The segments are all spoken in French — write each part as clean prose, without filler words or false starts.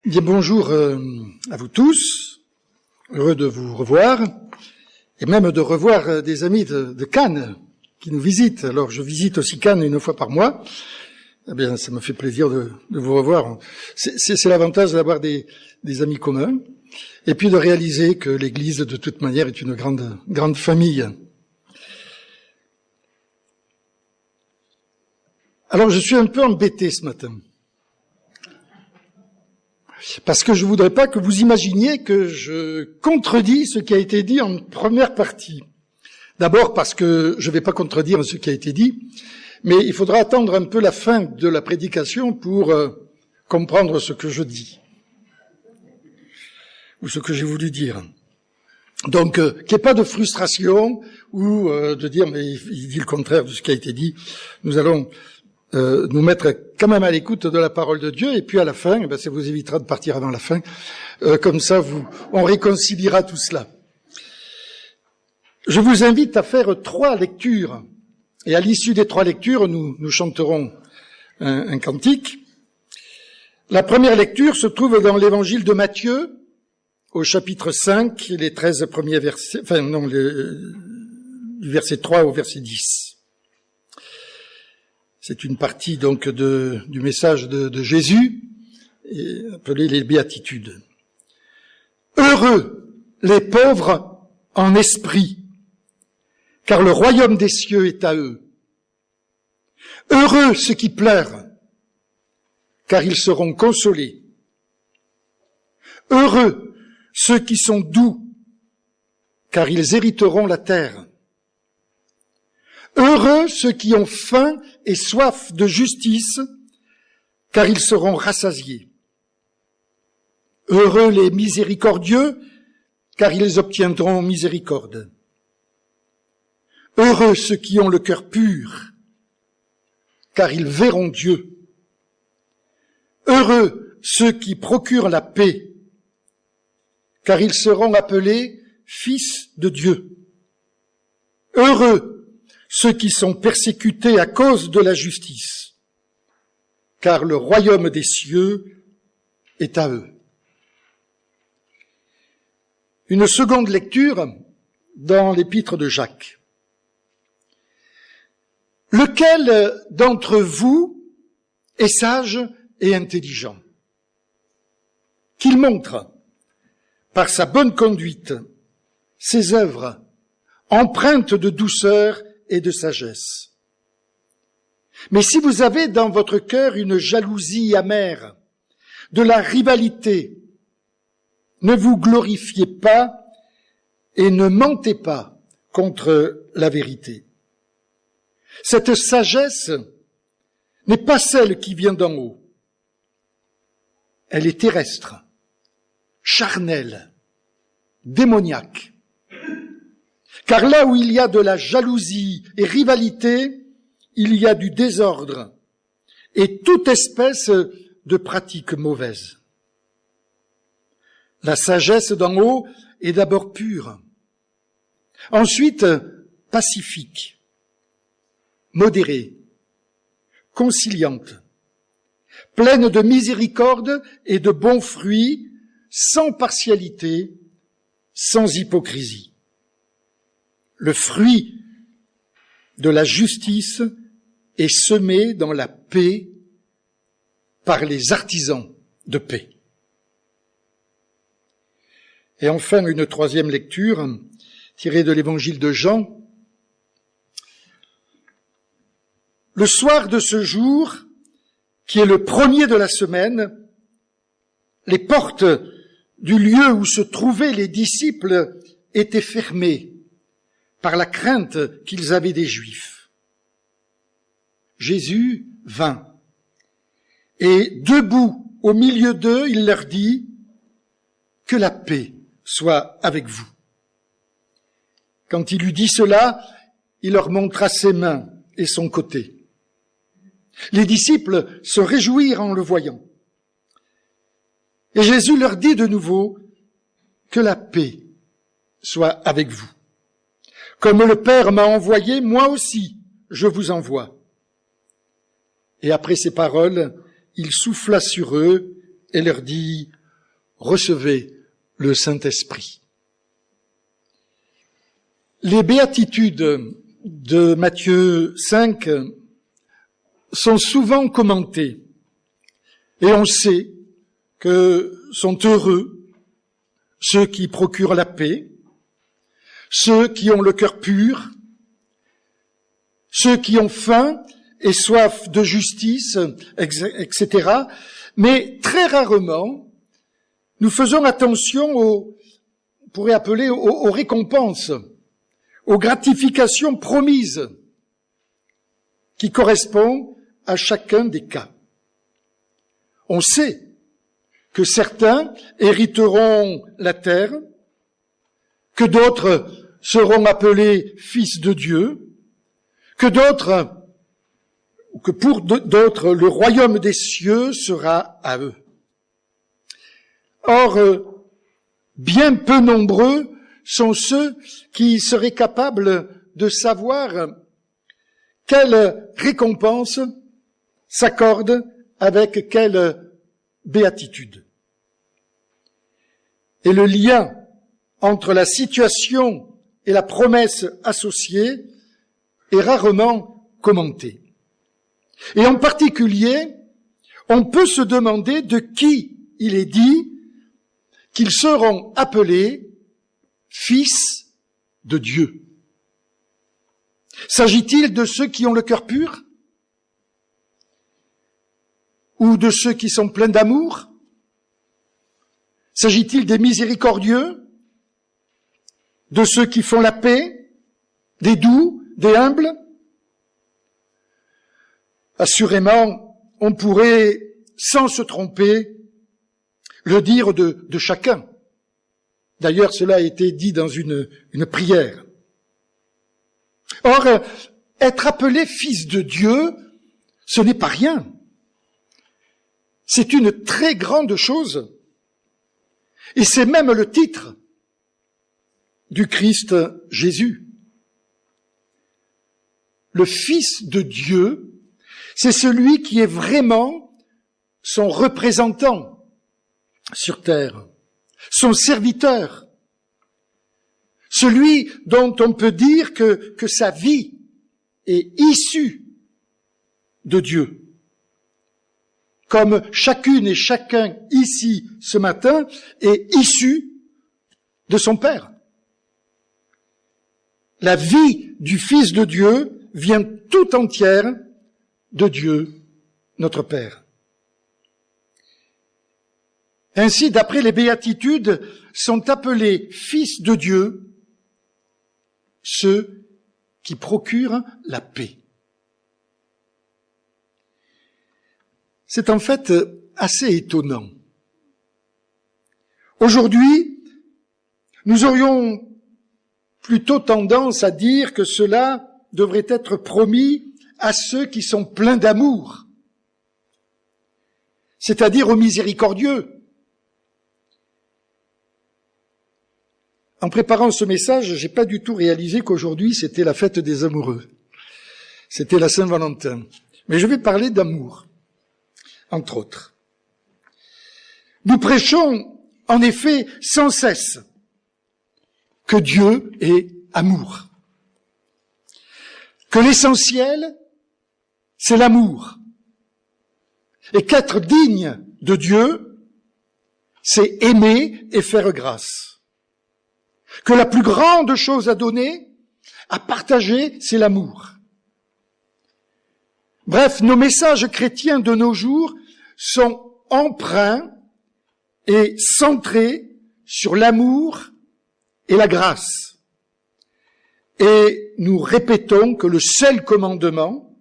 Bien, bonjour à vous tous, heureux de vous revoir, et même de revoir des amis de Cannes qui nous visitent. Alors, je visite aussi Cannes une fois par mois. Eh bien, ça me fait plaisir de vous revoir. C'est l'avantage d'avoir des amis communs, et puis de réaliser que l'Église, de toute manière, est une grande famille. Alors, je suis un peu embêté ce matin. Parce que je voudrais pas que vous imaginiez que je contredis ce qui a été dit en première partie. D'abord parce que je vais pas contredire ce qui a été dit, mais il faudra attendre un peu la fin de la prédication pour comprendre ce que je dis. Ou ce que j'ai voulu dire. Donc, qu'il n'y ait pas de frustration ou de dire mais il dit le contraire de ce qui a été dit. Nous allons nous mettre quand même à l'écoute de la parole de Dieu, et puis à la fin, ça vous évitera de partir avant la fin, comme ça on réconciliera tout cela. Je vous invite à faire 3 lectures, et à l'issue des 3 lectures, nous chanterons un cantique. La première lecture se trouve dans l'évangile de Matthieu, au chapitre 5, les 13 premiers versets, du verset 3 au verset 10. C'est une partie donc du message de Jésus, appelé les béatitudes. Heureux les pauvres en esprit, car le royaume des cieux est à eux. Heureux ceux qui pleurent, car ils seront consolés. Heureux ceux qui sont doux, car ils hériteront la terre. Heureux ceux qui ont faim et soif de justice, car ils seront rassasiés. Heureux les miséricordieux, car ils obtiendront miséricorde. Heureux ceux qui ont le cœur pur, car ils verront Dieu. Heureux ceux qui procurent la paix, car ils seront appelés fils de Dieu. Heureux ceux qui sont persécutés à cause de la justice, car le royaume des cieux est à eux. Une seconde lecture dans l'épître de Jacques. Lequel d'entre vous est sage et intelligent? Qu'il montre, par sa bonne conduite, ses œuvres empreintes de douceur et de sagesse. Mais si vous avez dans votre cœur une jalousie amère, de la rivalité, ne vous glorifiez pas et ne mentez pas contre la vérité. Cette sagesse n'est pas celle qui vient d'en haut. Elle est terrestre, charnelle, démoniaque. Car là où il y a de la jalousie et rivalité, il y a du désordre et toute espèce de pratiques mauvaises. La sagesse d'en haut est d'abord pure, ensuite pacifique, modérée, conciliante, pleine de miséricorde et de bons fruits, sans partialité, sans hypocrisie. Le fruit de la justice est semé dans la paix par les artisans de paix. Et enfin, une 3e lecture tirée de l'évangile de Jean. Le soir de ce jour, qui est le premier de la semaine, les portes du lieu où se trouvaient les disciples étaient fermées par la crainte qu'ils avaient des Juifs. Jésus vint, et debout au milieu d'eux, il leur dit « Que la paix soit avec vous ». Quand il eut dit cela, il leur montra ses mains et son côté. Les disciples se réjouirent en le voyant. Et Jésus leur dit de nouveau « Que la paix soit avec vous ». Comme le Père m'a envoyé, moi aussi, je vous envoie. Et après ces paroles, il souffla sur eux et leur dit « Recevez le Saint-Esprit ». Les béatitudes de Matthieu 5 sont souvent commentées et on sait que sont heureux ceux qui procurent la paix, ceux qui ont le cœur pur, ceux qui ont faim et soif de justice, etc. Mais très rarement, nous faisons attention on pourrait appeler aux récompenses, aux gratifications promises qui correspondent à chacun des cas. On sait que certains hériteront la terre, que d'autres seront appelés fils de Dieu, que pour d'autres, le royaume des cieux sera à eux. Or, bien peu nombreux sont ceux qui seraient capables de savoir quelle récompense s'accorde avec quelle béatitude. Et le lien entre la situation et la promesse associée est rarement commenté. Et en particulier, on peut se demander de qui il est dit qu'ils seront appelés fils de Dieu. S'agit-il de ceux qui ont le cœur pur? Ou de ceux qui sont pleins d'amour? S'agit-il des miséricordieux? De ceux qui font la paix? Des doux? Des humbles? Assurément, on pourrait, sans se tromper, le dire de chacun. D'ailleurs, cela a été dit dans une prière. Or, être appelé fils de Dieu, ce n'est pas rien. C'est une très grande chose. Et c'est même le titre du Christ Jésus. Le Fils de Dieu, c'est celui qui est vraiment son représentant sur terre, son serviteur, celui dont on peut dire que sa vie est issue de Dieu. Comme chacune et chacun ici ce matin est issu de son Père. La vie du Fils de Dieu vient tout entière de Dieu, notre Père. Ainsi, d'après les béatitudes, sont appelés fils de Dieu ceux qui procurent la paix. C'est en fait assez étonnant. Aujourd'hui, nous aurions plutôt tendance à dire que cela devrait être promis à ceux qui sont pleins d'amour, c'est-à-dire aux miséricordieux. En préparant ce message, j'ai pas du tout réalisé qu'aujourd'hui c'était la fête des amoureux. C'était la Saint-Valentin. Mais je vais parler d'amour, entre autres. Nous prêchons, en effet, sans cesse que Dieu est amour. Que l'essentiel, c'est l'amour. Et qu'être digne de Dieu, c'est aimer et faire grâce. Que la plus grande chose à donner, à partager, c'est l'amour. Bref, nos messages chrétiens de nos jours sont empreints et centrés sur l'amour et la grâce. Et nous répétons que le seul commandement,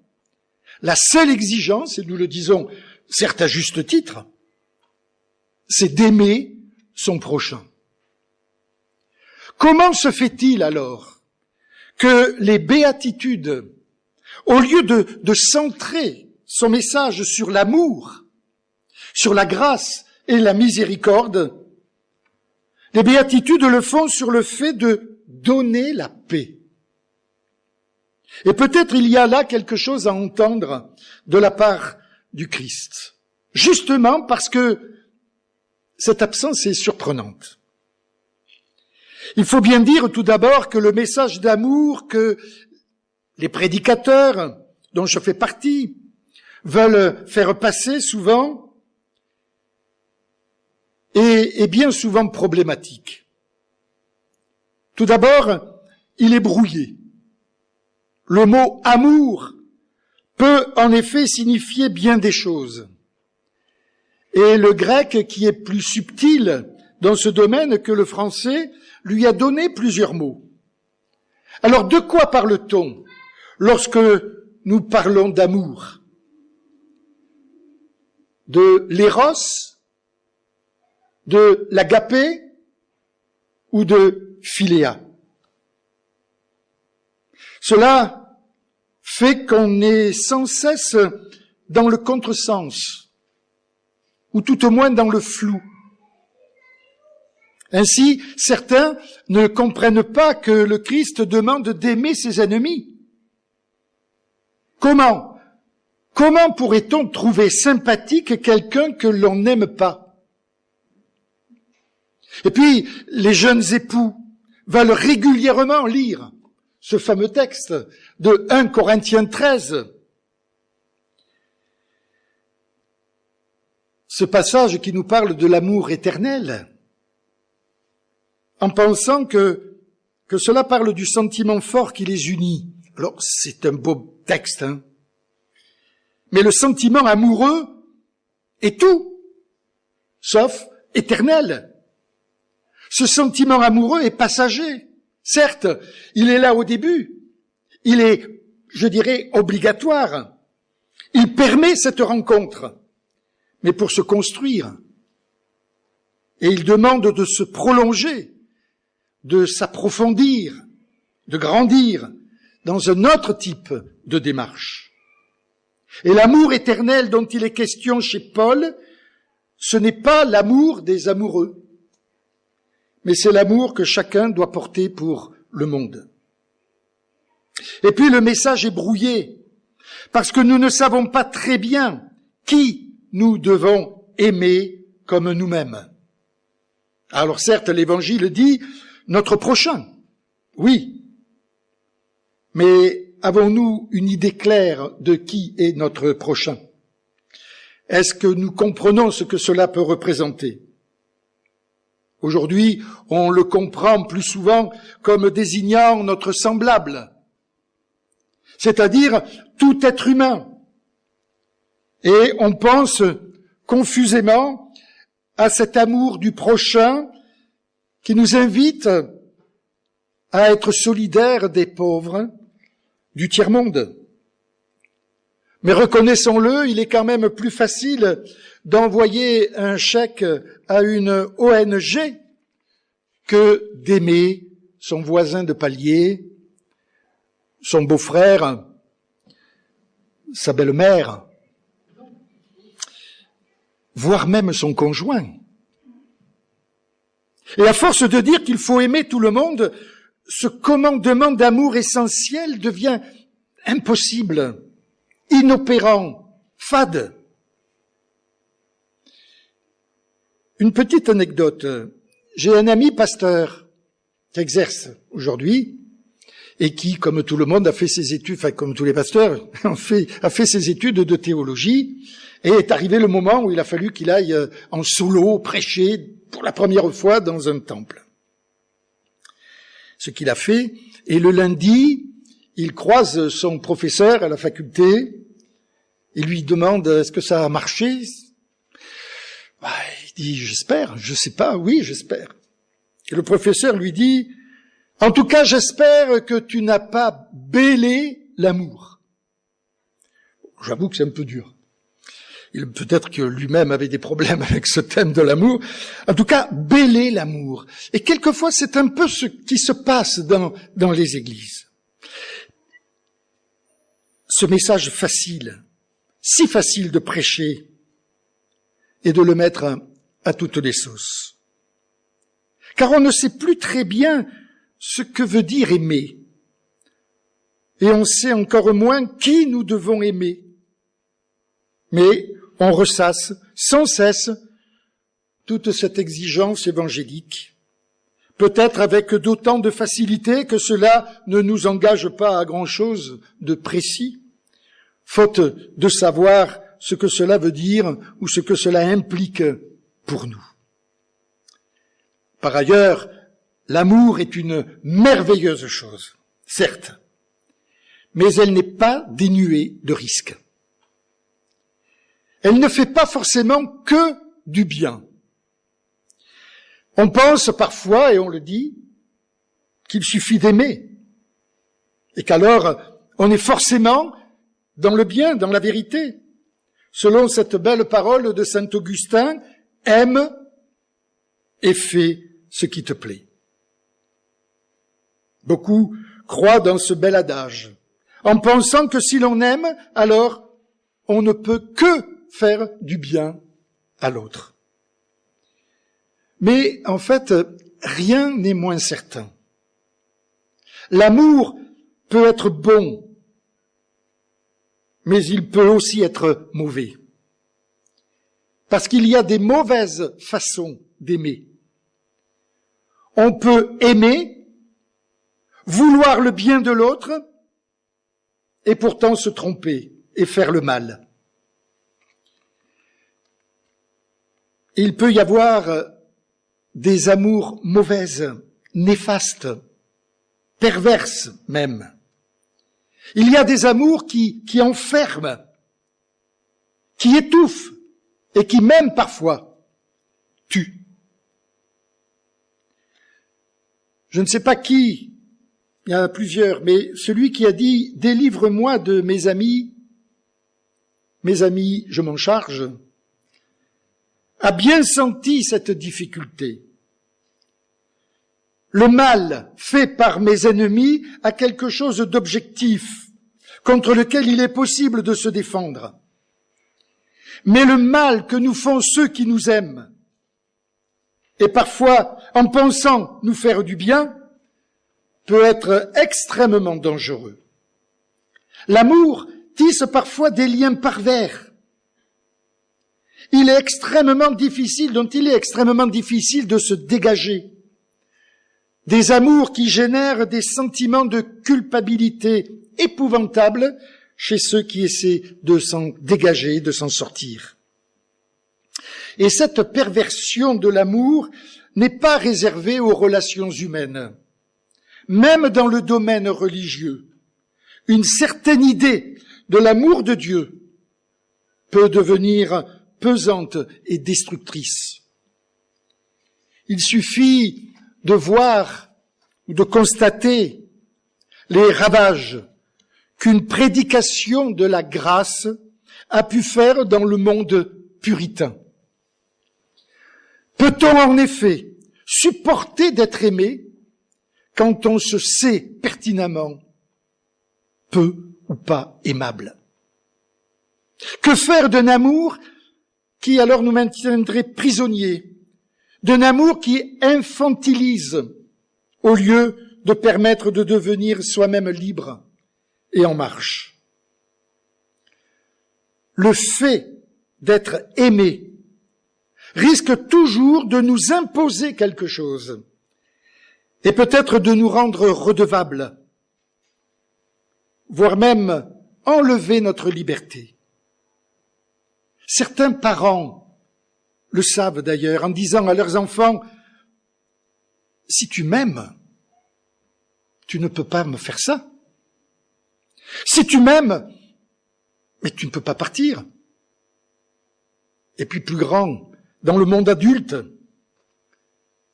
la seule exigence, et nous le disons certes à juste titre, c'est d'aimer son prochain. Comment se fait-il alors que les béatitudes, au lieu de centrer son message sur l'amour, sur la grâce et la miséricorde, les béatitudes le font sur le fait de donner la paix? Et peut-être il y a là quelque chose à entendre de la part du Christ. Justement parce que cette absence est surprenante. Il faut bien dire tout d'abord que le message d'amour que les prédicateurs, dont je fais partie, veulent faire passer souvent est bien souvent problématique. Tout d'abord, il est brouillé. Le mot amour peut en effet signifier bien des choses. Et le grec, qui est plus subtil dans ce domaine que le français, lui a donné plusieurs mots. Alors, de quoi parle-t-on lorsque nous parlons d'amour? De l'éros, de l'agapé ou de philéa? Cela fait qu'on est sans cesse dans le contresens, ou tout au moins dans le flou. Ainsi, certains ne comprennent pas que le Christ demande d'aimer ses ennemis. Comment pourrait-on trouver sympathique quelqu'un que l'on n'aime pas? Et puis, les jeunes époux veulent régulièrement lire ce fameux texte de 1 Corinthiens 13. Ce passage qui nous parle de l'amour éternel, en pensant que cela parle du sentiment fort qui les unit. Alors, c'est un beau texte, hein. Mais le sentiment amoureux est tout, sauf éternel. Ce sentiment amoureux est passager. Certes, il est là au début. Il est, je dirais, obligatoire. Il permet cette rencontre. Mais pour se construire. Et il demande de se prolonger, de s'approfondir, de grandir dans un autre type de démarche. Et l'amour éternel dont il est question chez Paul, ce n'est pas l'amour des amoureux, mais c'est l'amour que chacun doit porter pour le monde. Et puis le message est brouillé, parce que nous ne savons pas très bien qui nous devons aimer comme nous-mêmes. Alors certes, l'Évangile dit notre prochain, oui, mais avons-nous une idée claire de qui est notre prochain? Est-ce que nous comprenons ce que cela peut représenter? Aujourd'hui, on le comprend plus souvent comme désignant notre semblable, c'est-à-dire tout être humain. Et on pense confusément à cet amour du prochain qui nous invite à être solidaires des pauvres du tiers-monde. Mais reconnaissons-le, il est quand même plus facile d'envoyer un chèque à une ONG que d'aimer son voisin de palier, son beau-frère, sa belle-mère, voire même son conjoint. Et à force de dire qu'il faut aimer tout le monde, ce commandement d'amour essentiel devient impossible, inopérant, fade. Une petite anecdote. J'ai un ami pasteur qui exerce aujourd'hui et qui, comme tout le monde, a fait ses études, enfin comme tous les pasteurs, a fait ses études de théologie, et est arrivé le moment où il a fallu qu'il aille en solo prêcher pour la première fois dans un temple. Ce qu'il a fait, et le lundi, il croise son professeur à la faculté, il lui demande « Est-ce que ça a marché ?» Il dit « J'espère, je sais pas, oui, j'espère. » Et le professeur lui dit « En tout cas, j'espère que tu n'as pas bêlé l'amour. » J'avoue que c'est un peu dur. Peut-être que lui-même avait des problèmes avec ce thème de l'amour. En tout cas, bêler l'amour. Et quelquefois, c'est un peu ce qui se passe dans les églises. Ce message facile, si facile de prêcher et de le mettre à toutes les sauces. Car on ne sait plus très bien ce que veut dire aimer. Et on sait encore moins qui nous devons aimer. Mais on ressasse sans cesse toute cette exigence évangélique, peut-être avec d'autant de facilité que cela ne nous engage pas à grand-chose de précis, faute de savoir ce que cela veut dire ou ce que cela implique pour nous. Par ailleurs, l'amour est une merveilleuse chose, certes, mais elle n'est pas dénuée de risques. Elle ne fait pas forcément que du bien. On pense parfois, et on le dit, qu'il suffit d'aimer, et qu'alors on est forcément dans le bien, dans la vérité. Selon cette belle parole de saint Augustin, aime et fais ce qui te plaît. Beaucoup croient dans ce bel adage, en pensant que si l'on aime, alors on ne peut que faire du bien à l'autre. Mais en fait, rien n'est moins certain. L'amour peut être bon, mais il peut aussi être mauvais. Parce qu'il y a des mauvaises façons d'aimer. On peut aimer, vouloir le bien de l'autre, et pourtant se tromper et faire le mal. Il peut y avoir des amours mauvaises, néfastes, perverses même. Il y a des amours qui enferment, qui étouffent et qui même parfois tuent. Je ne sais pas qui, il y en a plusieurs, mais celui qui a dit « Délivre-moi de mes amis, je m'en charge », a bien senti cette difficulté. Le mal fait par mes ennemis a quelque chose d'objectif, contre lequel il est possible de se défendre. Mais le mal que nous font ceux qui nous aiment, et parfois en pensant nous faire du bien, peut être extrêmement dangereux. L'amour tisse parfois des liens pervers. Dont il est extrêmement difficile de se dégager. Des amours qui génèrent des sentiments de culpabilité épouvantables chez ceux qui essaient de s'en dégager, de s'en sortir. Et cette perversion de l'amour n'est pas réservée aux relations humaines. Même dans le domaine religieux, une certaine idée de l'amour de Dieu peut devenir pesante et destructrice. Il suffit de voir ou de constater les ravages qu'une prédication de la grâce a pu faire dans le monde puritain. Peut-on en effet supporter d'être aimé quand on se sait pertinemment peu ou pas aimable? Que faire d'un amour qui alors nous maintiendrait prisonniers, d'un amour qui infantilise au lieu de permettre de devenir soi-même libre et en marche? Le fait d'être aimé risque toujours de nous imposer quelque chose et peut-être de nous rendre redevables, voire même enlever notre liberté. Certains parents le savent d'ailleurs en disant à leurs enfants « Si tu m'aimes, tu ne peux pas me faire ça. Si tu m'aimes, mais tu ne peux pas partir. » Et puis plus grand, dans le monde adulte,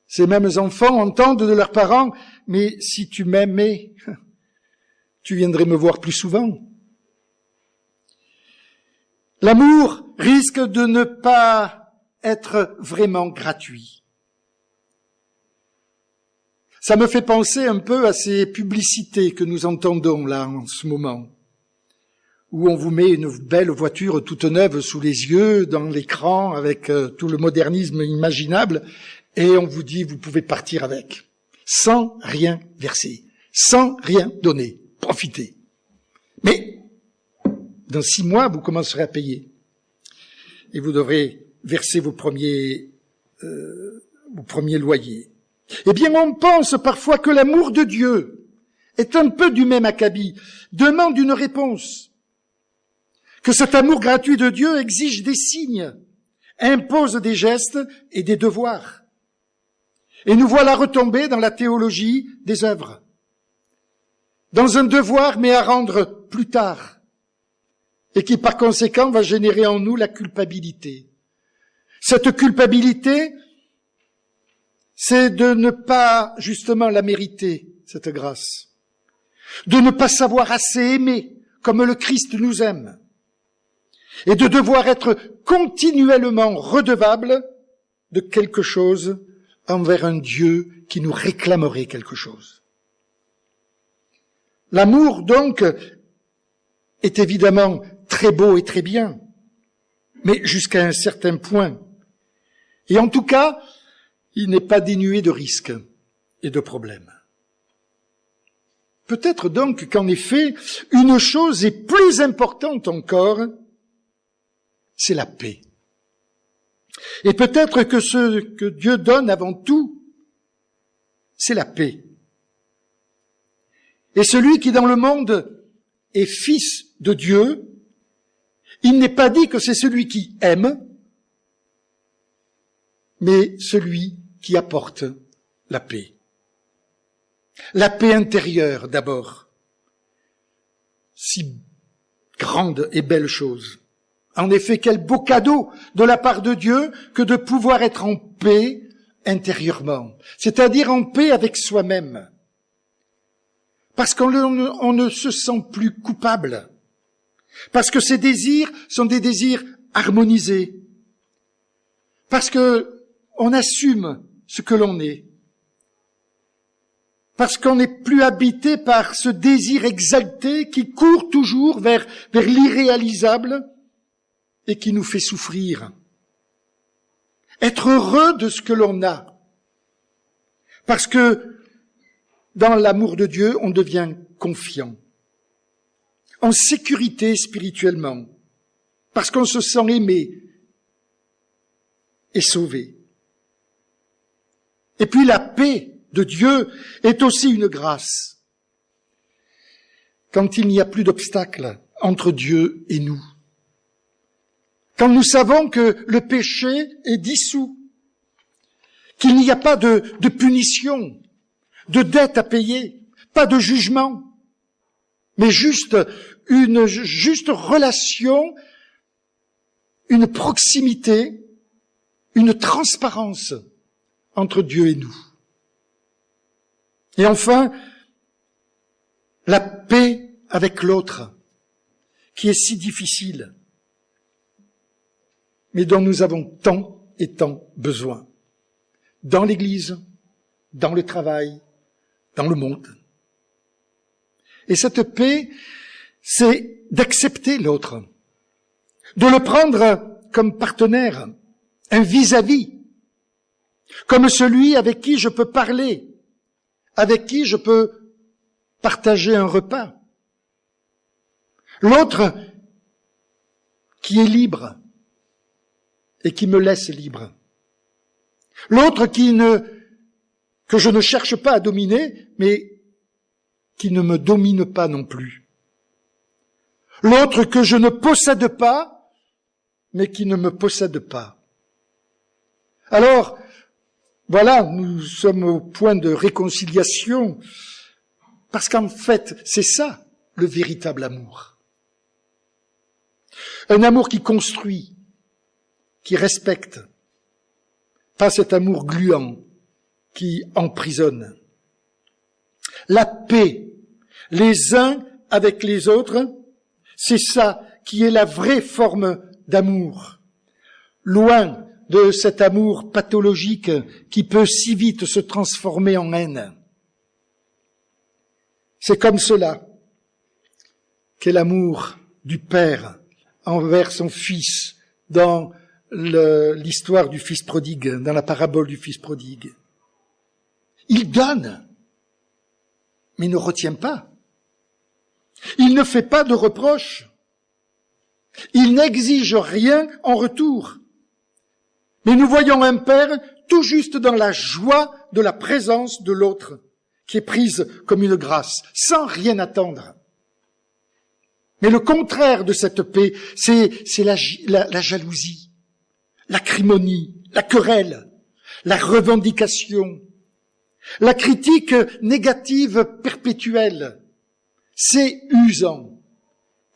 ces mêmes enfants entendent de leurs parents « Mais si tu m'aimais, tu viendrais me voir plus souvent. » L'amour risque de ne pas être vraiment gratuit. Ça me fait penser un peu à ces publicités que nous entendons là en ce moment, où on vous met une belle voiture toute neuve sous les yeux, dans l'écran, avec tout le modernisme imaginable, et on vous dit vous pouvez partir avec, sans rien verser, sans rien donner, profitez. Mais dans 6 mois, vous commencerez à payer. Et vous devrez verser vos premiers au premier loyer. Eh bien, on pense parfois que l'amour de Dieu est un peu du même acabit, demande une réponse, que cet amour gratuit de Dieu exige des signes, impose des gestes et des devoirs. Et nous voilà retombés dans la théologie des œuvres, dans un devoir mais à rendre plus tard, et qui par conséquent va générer en nous la culpabilité. Cette culpabilité, c'est de ne pas justement la mériter, cette grâce, de ne pas savoir assez aimer comme le Christ nous aime, et de devoir être continuellement redevable de quelque chose envers un Dieu qui nous réclamerait quelque chose. L'amour, donc, est évidemment très beau et très bien, mais jusqu'à un certain point. Et en tout cas, il n'est pas dénué de risques et de problèmes. Peut-être donc qu'en effet, une chose est plus importante encore, c'est la paix. Et peut-être que ce que Dieu donne avant tout, c'est la paix. Et celui qui dans le monde est fils de Dieu, il n'est pas dit que c'est celui qui aime, mais celui qui apporte la paix. La paix intérieure d'abord. Si grande et belle chose. En effet, quel beau cadeau de la part de Dieu que de pouvoir être en paix intérieurement, c'est-à-dire en paix avec soi-même. Parce qu'on ne se sent plus coupable, parce que ces désirs sont des désirs harmonisés, parce que on assume ce que l'on est, parce qu'on n'est plus habité par ce désir exalté qui court toujours vers l'irréalisable et qui nous fait souffrir. Être heureux de ce que l'on a, parce que dans l'amour de Dieu, on devient confiant, en sécurité spirituellement, parce qu'on se sent aimé et sauvé. Et puis la paix de Dieu est aussi une grâce, quand il n'y a plus d'obstacle entre Dieu et nous, quand nous savons que le péché est dissous, qu'il n'y a pas de punition, de dette à payer, pas de jugement, mais juste une juste relation, une proximité, une transparence entre Dieu et nous. Et enfin, la paix avec l'autre, qui est si difficile, mais dont nous avons tant et tant besoin, dans l'Église, dans le travail, dans le monde. Et cette paix, c'est d'accepter l'autre, de le prendre comme partenaire, un vis-à-vis, comme celui avec qui je peux parler, avec qui je peux partager un repas. L'autre qui est libre et qui me laisse libre. L'autre que je ne cherche pas à dominer, mais qui ne me domine pas non plus. L'autre que je ne possède pas, mais qui ne me possède pas. Alors, voilà, nous sommes au point de réconciliation, parce qu'en fait, c'est ça, le véritable amour. Un amour qui construit, qui respecte, pas cet amour gluant qui emprisonne. La paix, les uns avec les autres, c'est ça qui est la vraie forme d'amour. Loin de cet amour pathologique qui peut si vite se transformer en haine. C'est comme cela qu'est l'amour du Père envers son Fils dans l'histoire du Fils prodigue, dans la parabole du Fils prodigue. Il donne, mais ne retient pas. Il ne fait pas de reproches. Il n'exige rien en retour. Mais nous voyons un Père tout juste dans la joie de la présence de l'autre, qui est prise comme une grâce, sans rien attendre. Mais le contraire de cette paix, c'est la jalousie, l'acrimonie, la querelle, la revendication, la critique négative perpétuelle. C'est usant,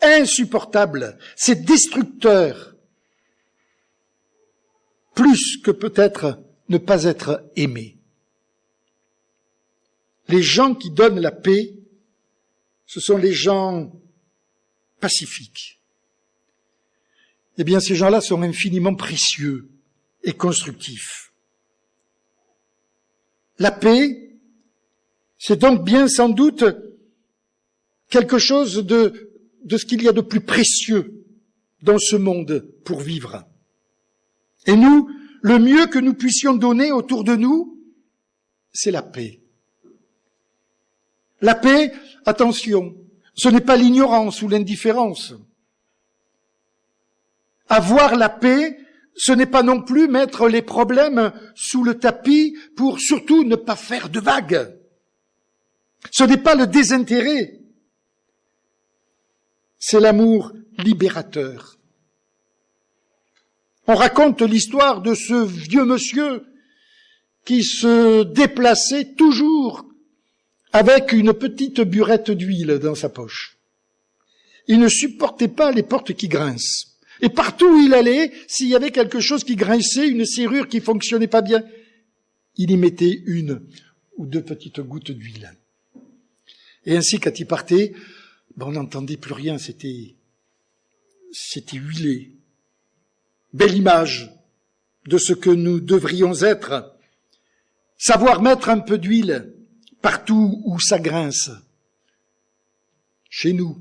insupportable, c'est destructeur, plus que peut-être ne pas être aimé. Les gens qui donnent la paix, ce sont les gens pacifiques. Eh bien, ces gens-là sont infiniment précieux et constructifs. La paix, c'est donc bien sans doute quelque chose de ce qu'il y a de plus précieux dans ce monde pour vivre. Et nous, le mieux que nous puissions donner autour de nous, c'est la paix. La paix, attention, ce n'est pas l'ignorance ou l'indifférence. Avoir la paix, ce n'est pas non plus mettre les problèmes sous le tapis pour surtout ne pas faire de vagues. Ce n'est pas le désintérêt. C'est l'amour libérateur. On raconte l'histoire de ce vieux monsieur qui se déplaçait toujours avec une petite burette d'huile dans sa poche. Il ne supportait pas les portes qui grincent. Et partout où il allait, s'il y avait quelque chose qui grinçait, une serrure qui fonctionnait pas bien, il y mettait 1 ou 2 petites gouttes d'huile. Et ainsi, quand il partait, on n'entendait plus rien, c'était huilé. Belle image de ce que nous devrions être. Savoir mettre un peu d'huile partout où ça grince. Chez nous,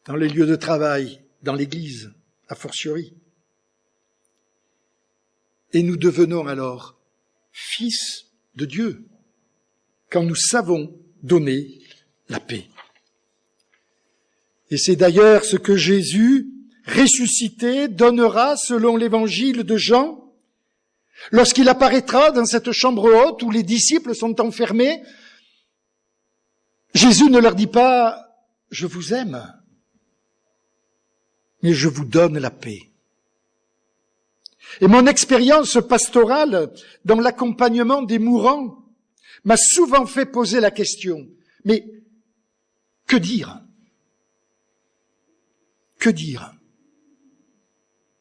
dans les lieux de travail, dans l'église, a fortiori. Et nous devenons alors fils de Dieu quand nous savons donner la paix. Et c'est d'ailleurs ce que Jésus, ressuscité, donnera selon l'évangile de Jean, lorsqu'il apparaîtra dans cette chambre haute où les disciples sont enfermés. Jésus ne leur dit pas « je vous aime », mais je vous donne la paix. Et mon expérience pastorale dans l'accompagnement des mourants m'a souvent fait poser la question, mais que dire ? Que dire ?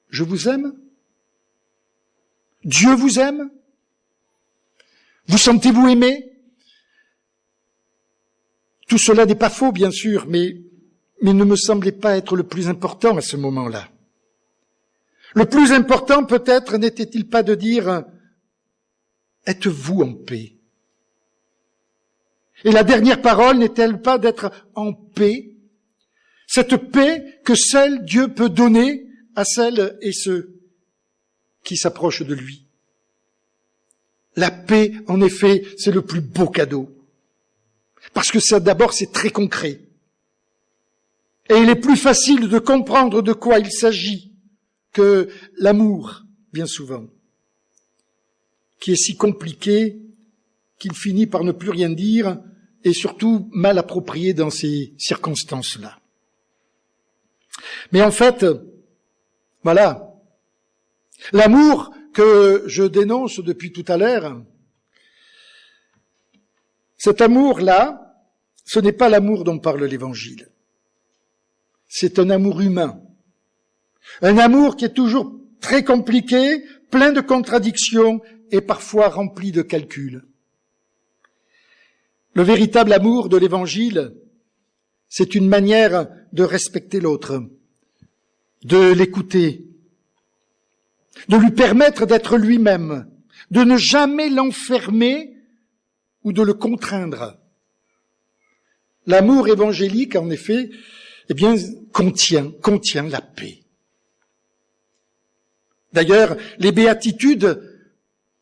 Je vous aime ? Dieu vous aime ? Vous sentez-vous aimé ? Tout cela n'est pas faux, bien sûr, mais ne me semblait pas être le plus important à ce moment-là. Le plus important, peut-être, n'était-il pas de dire « êtes-vous en paix ?» Et la dernière parole n'est-elle pas d'être en paix ? Cette paix que seul Dieu peut donner à celles et ceux qui s'approchent de lui. La paix, en effet, c'est le plus beau cadeau. Parce que ça, d'abord, c'est très concret. Et il est plus facile de comprendre de quoi il s'agit que l'amour, bien souvent, qui est si compliqué qu'il finit par ne plus rien dire et surtout mal approprié dans ces circonstances-là. Mais en fait, voilà, l'amour que je dénonce depuis tout à l'heure, cet amour-là, ce n'est pas l'amour dont parle l'Évangile. C'est un amour humain. Un amour qui est toujours très compliqué, plein de contradictions et parfois rempli de calculs. Le véritable amour de l'Évangile, c'est une manière de respecter l'autre, de l'écouter, de lui permettre d'être lui-même, de ne jamais l'enfermer ou de le contraindre. L'amour évangélique, en effet, eh bien, contient la paix. D'ailleurs, les béatitudes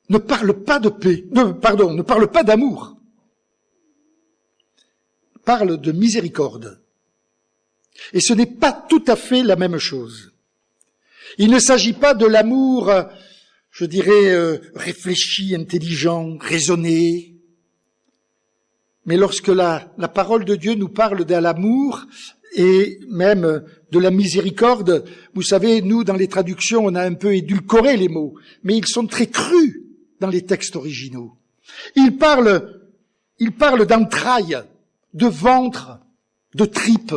ne parlent pas de paix, ne parlent pas d'amour. Parlent de miséricorde. Et ce n'est pas tout à fait la même chose. Il ne s'agit pas de l'amour je dirais, réfléchi, intelligent, raisonné. Mais lorsque la parole de Dieu nous parle de l'amour et même de la miséricorde, vous savez, nous, dans les traductions, on a un peu édulcoré les mots, mais ils sont très crus dans les textes originaux. Il parle d'entrailles, de ventre, de tripes.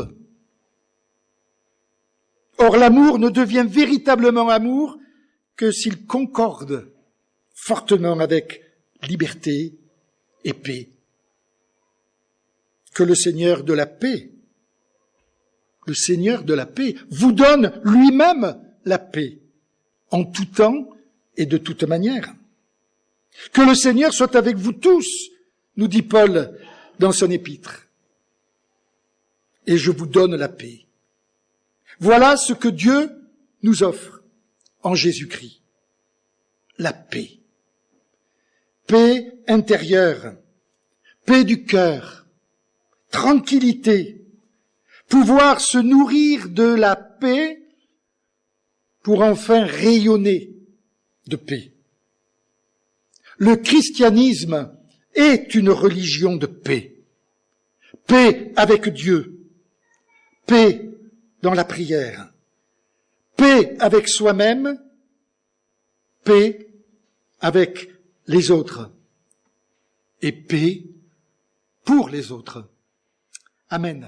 Or, l'amour ne devient véritablement amour que s'il concorde fortement avec liberté et paix. Que le Seigneur de la paix, vous donne lui-même la paix, en tout temps et de toute manière. Que le Seigneur soit avec vous tous, nous dit Paul dans son épître. Et je vous donne la paix. Voilà ce que Dieu nous offre en Jésus-Christ. La paix. Paix intérieure, paix du cœur, tranquillité, pouvoir se nourrir de la paix pour enfin rayonner de paix. Le christianisme est une religion de paix. Paix avec Dieu, paix dans la prière, paix avec soi-même, paix avec les autres et paix pour les autres. Amen.